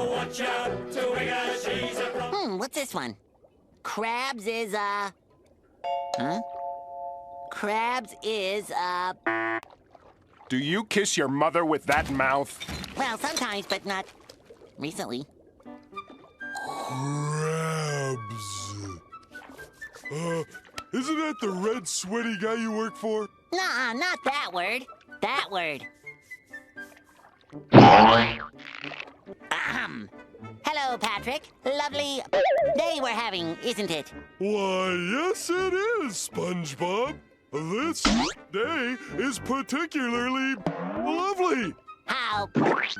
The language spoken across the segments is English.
watch out to Wigger, she's a What's this one? Crabs is, Huh? Crabs is, Do you kiss your mother with that mouth? Well, sometimes, but not recently. Crabs. Isn't that the red sweaty guy you work for? Nuh-uh, not that word. That word. Hello, Patrick. Lovely day we're having, isn't it? Why, yes it is, SpongeBob. This day is particularly lovely. How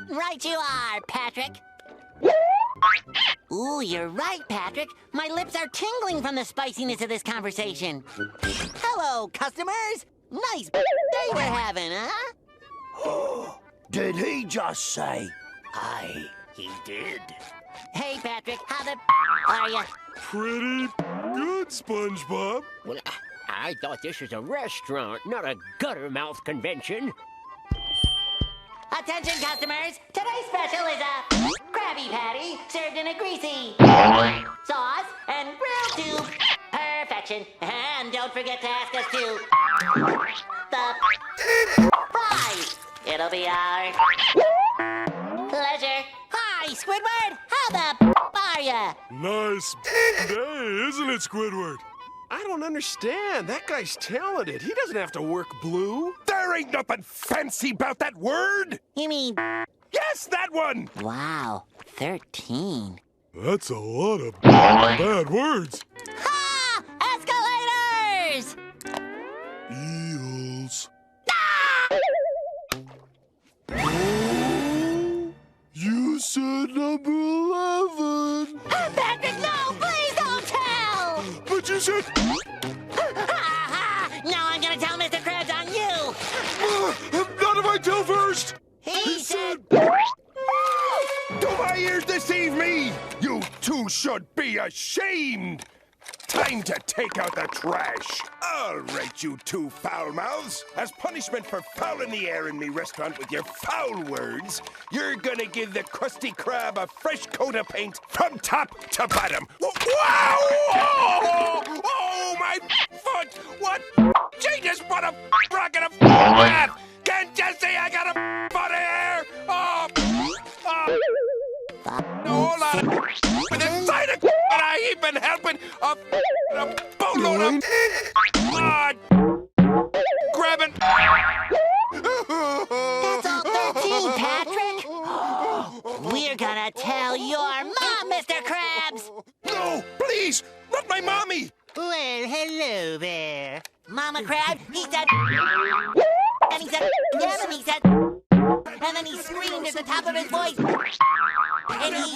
right you are, Patrick. Ooh, you're right, Patrick. My lips are tingling from the spiciness of this conversation. Hello, customers. Nice day we're having, huh? Did he just say, aye? He did. Hey, Patrick, how the are ya? Pretty good, SpongeBob. Well, I thought this was a restaurant, not a gutter-mouth convention. Attention, customers. Today's special is a Krabby Patty served in a greasy sauce and grilled to perfection. And don't forget to ask us to the fries. It'll be our pleasure. Hi, Squidward. How the are ya? Nice day, isn't it, Squidward? I don't understand. That guy's talented. He doesn't have to work blue. There ain't nothing fancy about that word! You mean, Yes, that one! wow, 13. That's a lot of bad words. Ha! Escalators! Eels. Ah! You said number 11. Patrick, no! Please don't tell! But you said... Now I'm gonna tell Mr. Krabs on you! Not if I tell first! He said... Do my ears deceive me? You two should be ashamed! Time to take out the trash. All right, you two foul mouths. As punishment for fouling the air in me restaurant with your foul words, you're gonna give the Krusty Krab a fresh coat of paint from top to bottom. Wow! Oh, my foot! What? She just brought a rocket of bath! Can't you see I got a foot of hair? Oh! A whole lot of with inside of and I ain't been helping a boatload of grabbing. That's all 13, Patrick! We're gonna tell your mom, Mr. Krabs! No, please, not my mommy. Well, hello there. Mama Crab, he said... And he said... Yeah, and he said... And then he screamed at the top of his voice. And he...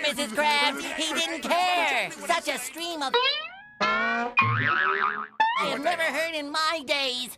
Mrs. Krabs, he didn't care. Such a stream of... I have never heard in my days.